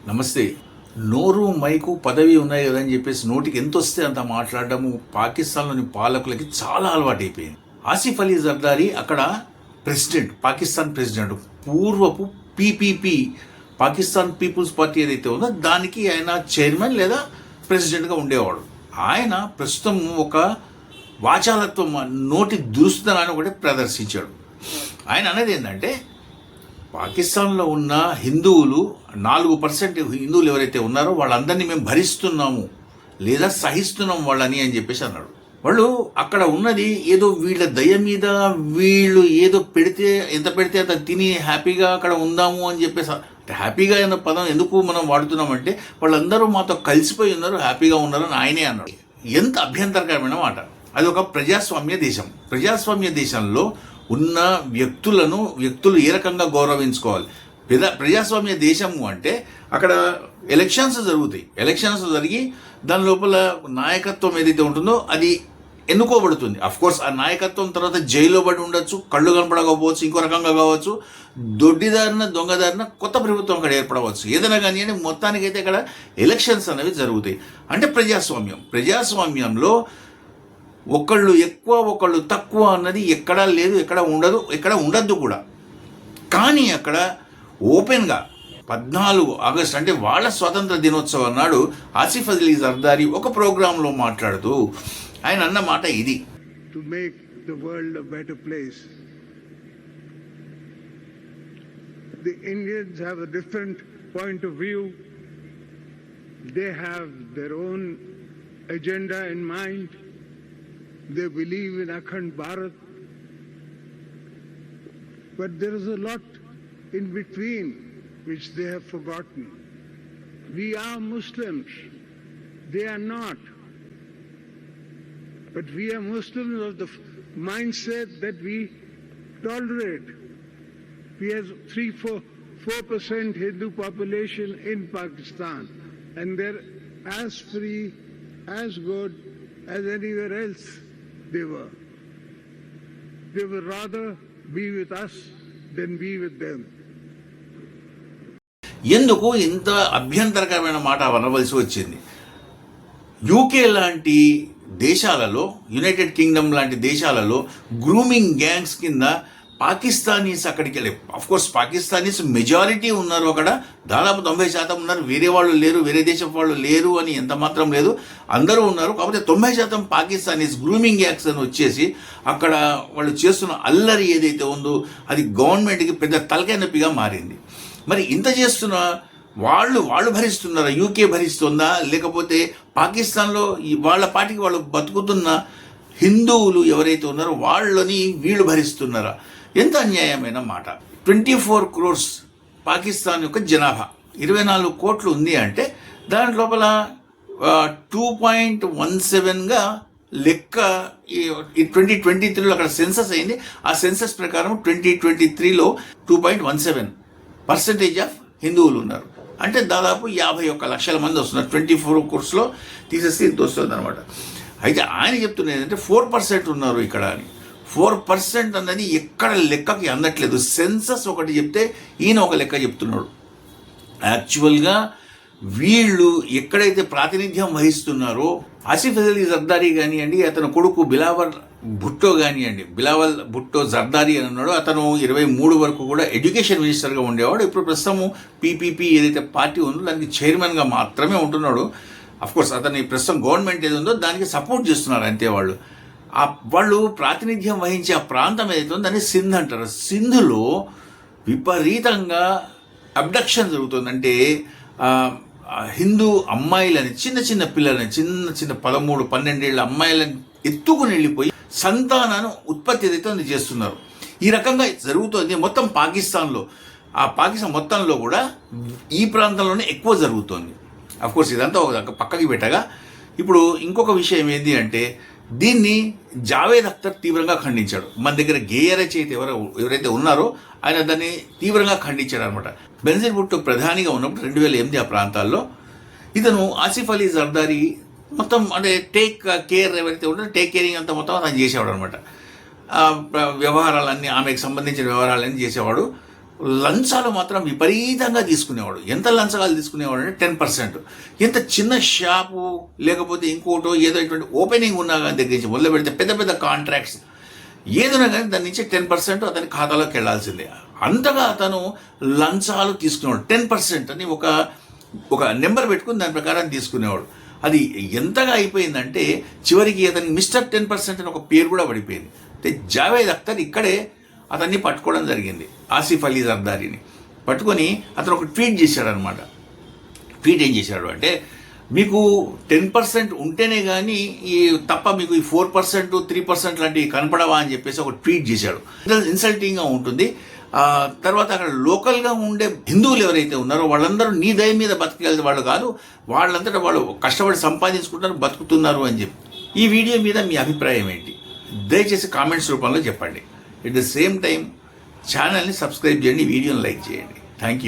నమస్తే. నోరు, మైకు, పదవి ఉన్నాయి కదని చెప్పేసి నోటికి ఎంత వస్తే అంత మాట్లాడడము పాకిస్తాన్లోని పాలకులకి చాలా అలవాటైపోయింది. ఆసిఫ్ అలీ జర్దారీ అక్కడ ప్రెసిడెంట్, పాకిస్తాన్ ప్రెసిడెంట్. పూర్వపు పీపీపీ, పాకిస్తాన్ పీపుల్స్ పార్టీ ఏదైతే ఉందో దానికి ఆయన చైర్మన్ లేదా ప్రెసిడెంట్గా ఉండేవాడు. ఆయన ప్రస్తుతం ఒక వాచాలత్వం, నోటి దురుస్తనాన్ని ఒకటి ప్రదర్శించాడు. ఆయన అనేది ఏంటంటే, పాకిస్తాన్లో ఉన్న హిందువులు 4% హిందువులు ఎవరైతే ఉన్నారో వాళ్ళందరినీ మేము భరిస్తున్నాము లేదా సహిస్తున్నాం వాళ్ళని అని చెప్పేసి అన్నాడు. వాళ్ళు అక్కడ ఉన్నది ఏదో వీళ్ళ దయ మీద, వీళ్ళు ఏదో పెడితే ఎంత పెడితే అంత తిని హ్యాపీగా అక్కడ ఉందాము అని చెప్పేసి. హ్యాపీగా అన్న పదం ఎందుకు మనం వాడుతున్నామంటే, వాళ్ళందరూ మాతో కలిసిపోయి ఉన్నారు, హ్యాపీగా ఉన్నారు అని ఆయనే అన్నాడు. ఎంత అభ్యంతరకరమైన మాట. అది ఒక ప్రజాస్వామ్య దేశం. ప్రజాస్వామ్య దేశంలో ఉన్న వ్యక్తులు ఏ రకంగా గౌరవించుకోవాలి. ప్రజాస్వామ్య దేశము అంటే అక్కడ ఎలక్షన్స్ జరుగుతాయి. ఎలక్షన్స్ జరిగి దాని లోపల నాయకత్వం ఏదైతే ఉంటుందో అది ఎన్నుకోబడుతుంది. కోర్స్ ఆ నాయకత్వం తర్వాత జైల్లో పడి ఉండొచ్చు, కళ్ళు కనపడకపోవచ్చు, ఇంకో రకంగా కావచ్చు, దొడ్డిదారిన దొంగదారిన కొత్త ప్రభుత్వం అక్కడ ఏర్పడవచ్చు. ఏదైనా కానీ అని మొత్తానికైతే అక్కడ ఎలక్షన్స్ అనేవి జరుగుతాయి. అంటే ప్రజాస్వామ్యంలో ఒకళ్ళు ఎక్కువ ఒకళ్ళు తక్కువ అన్నది ఎక్కడా లేదు, ఎక్కడ ఉండదు, ఎక్కడ ఉండద్దు కూడా. కానీ అక్కడ ఓపెన్గా 14 ఆగస్టు అంటే వాళ్ళ స్వాతంత్ర దినోత్సవం నాడు ఆసిఫ్ అలీ జర్దారీ ఒక ప్రోగ్రాంలో మాట్లాడుతూ ఆయన అన్న మాట ఇది: to make the world a better place. The Indians have a different point of view. They have their own agenda in mind. They believe in Akhand Bharat, but there is a lot in between which they have forgotten. We are Muslims, they are not. But we are Muslims of the mindset that we tolerate. We have 4% Hindu population in Pakistan, and they're as free, as good as anywhere else. They would rather be with us than be with them. ఎందుకు ఇంత అభ్యంతరకరమైన మాట అనవలసి వచ్చింది? UK లాంటి దేశాలలో, United Kingdom లాంటి దేశాలలో grooming gangs కింద పాకిస్తానీస్ అక్కడికి వెళ్ళి, కోర్స్ పాకిస్తానీస్ మెజారిటీ ఉన్నారు అక్కడ, దాదాపు 90% ఉన్నారు. వేరే వాళ్ళు లేరు, వేరే దేశం వాళ్ళు లేరు అని ఎంత మాత్రం లేదు, అందరూ ఉన్నారు. కాకపోతే 90% పాకిస్తానీస్ గ్రూమింగ్ యాక్ట్స్ అని వచ్చేసి అక్కడ వాళ్ళు చేస్తున్న అల్లరి ఏదైతే ఉందో అది గవర్నమెంట్కి పెద్ద తలకాయ నొప్పిగా మారింది. మరి ఇంత చేస్తున్న వాళ్ళు భరిస్తున్నారా? యూకే భరిస్తుందా? లేకపోతే పాకిస్తాన్లో వాళ్ళ పాటికి వాళ్ళు బతుకుతున్న హిందువులు ఎవరైతే ఉన్నారో వాళ్ళని వీళ్ళు భరిస్తున్నారా? ఎంత అన్యాయమైన మాట. 24 crores పాకిస్తాన్ యొక్క జనాభా, 24 కోట్లు ఉంది అంటే దాని లోపల 2.17గా లెక్క. 2023లో అక్కడ సెన్సస్ అయింది. ఆ సెన్సస్ ప్రకారం 2023లో 2.17% ఆఫ్ హిందువులు ఉన్నారు. అంటే దాదాపు 51 లక్షల మంది వస్తున్నారు. 24 crores తీసేస్తే ఇంత వస్తుంది అనమాట. అయితే ఆయన చెప్తున్నది ఏంటంటే 4% ఉన్నారు ఇక్కడ అని. 4% అన్నది ఎక్కడ లెక్కకి అందట్లేదు. సెన్సస్ ఒకటి చెప్తే ఈయన ఒక లెక్క చెప్తున్నాడు. యాక్చువల్గా వీళ్ళు ఎక్కడైతే ప్రాతినిధ్యం వహిస్తున్నారో, ఆసిఫ్ అలీ జర్దారీ కానివ్వండి, అతని కొడుకు బిలావల్ భుట్టో కానివ్వండి, బిలావల్ భుట్టో జర్దారీ అని ఉన్నాడు. అతను 23 వరకు కూడా ఎడ్యుకేషన్ మినిస్టర్గా ఉండేవాడు. ఇప్పుడు ప్రస్తుతం పీపీపీ ఏదైతే పార్టీ ఉందో దానికి చైర్మన్గా మాత్రమే ఉంటున్నాడు. కోర్స్ అతని ప్రస్తుతం గవర్నమెంట్ ఏది ఉందో దానికి సపోర్ట్ చేస్తున్నారు అంతే. వాళ్ళు ప్రాతినిధ్యం వహించే ఆ ప్రాంతం ఏదైతే ఉందో దాన్ని సింధ్ అంటారు. సింధులో విపరీతంగా అబ్డక్షన్ జరుగుతుంది. అంటే హిందూ అమ్మాయిలని, చిన్న పిల్లలని, చిన్న 13-12 ఏళ్ళ అమ్మాయిలని ఎత్తుకుని వెళ్ళిపోయి సంతానాన్ని ఉత్పత్తి ఏదైతే అది చేస్తున్నారు. ఈ రకంగా జరుగుతుంది మొత్తం పాకిస్తాన్లో. ఆ పాకిస్తాన్ మొత్తంలో కూడా ఈ ప్రాంతంలోనే ఎక్కువ జరుగుతుంది. కోర్స్ ఇదంతా ఒక పక్కకి పెట్టగా, ఇప్పుడు ఇంకొక విషయం ఏంటి అంటే, దీన్ని జావేద్ అఖ్తర్ తీవ్రంగా ఖండించాడు. మన దగ్గర గేయరచ్ అయితే ఎవరైతే ఉన్నారో ఆయన దాన్ని తీవ్రంగా ఖండించాడు అనమాట. బెనజీర్ భుట్టో ప్రధానిగా ఉన్నప్పుడు 2008 ఆ ప్రాంతాల్లో ఇతను ఆసిఫ్ అలీ జర్దారీ మొత్తం అంటే టేక్ కేర్ ఎవరైతే ఉంటారో టేక్ కేరింగ్ అంతా మొత్తం అతను చేసేవాడు అనమాట. వ్యవహారాలన్నీ, ఆమెకు సంబంధించిన వ్యవహారాలన్నీ చేసేవాడు. లంచాలు మాత్రం విపరీతంగా తీసుకునేవాడు. ఎంత లంచాలు తీసుకునేవాడు అంటే 10%. ఎంత చిన్న షాపు లేకపోతే ఇంకోటో ఏదో ఇటువంటి ఓపెనింగ్ ఉన్నా కానీ దగ్గర నుంచి మొదలు పెడితే పెద్ద పెద్ద కాంట్రాక్ట్స్ ఏదైనా కానీ దాని నుంచి 10% అతని ఖాతాలోకి వెళ్ళాల్సిందే. అంతగా అతను లంచాలు తీసుకునేవాడు. 10% అని ఒక నెంబర్ పెట్టుకుని దాని ప్రకారం తీసుకునేవాడు. అది ఎంతగా అయిపోయిందంటే చివరికి అతనికి మిస్టర్ 10% అని ఒక పేరు కూడా పడిపోయింది. అంటే జావేద్ అఖ్తర్ ఇక్కడే అతన్ని పట్టుకోవడం జరిగింది, ఆసిఫ్ అలీ జర్దారీని పట్టుకొని అతను ఒక ట్వీట్ చేశాడనమాట. ట్వీట్ ఏం చేశాడు అంటే, మీకు 10% ఉంటేనే కానీ తప్ప మీకు ఈ 4%, 3% లాంటివి కనపడవా అని చెప్పేసి ఒక ట్వీట్ చేశాడు. ఇన్సల్టింగ్గా ఉంటుంది. తర్వాత అక్కడ లోకల్గా ఉండే హిందువులు ఎవరైతే ఉన్నారో వాళ్ళందరూ నీ దయ మీద బతికేది వాళ్ళు కాదు, వాళ్ళంతటా వాళ్ళు కష్టపడి సంపాదించుకుంటారు, బతుకుతున్నారు అని చెప్పి. ఈ వీడియో మీద మీ అభిప్రాయం ఏంటి? దయచేసి కామెంట్స్ రూపంలో చెప్పండి. ఎట్ ద సేమ్ టైం ఛానల్ని సబ్స్క్రైబ్ చేయండి, వీడియోని లైక్ చేయండి. Thank you.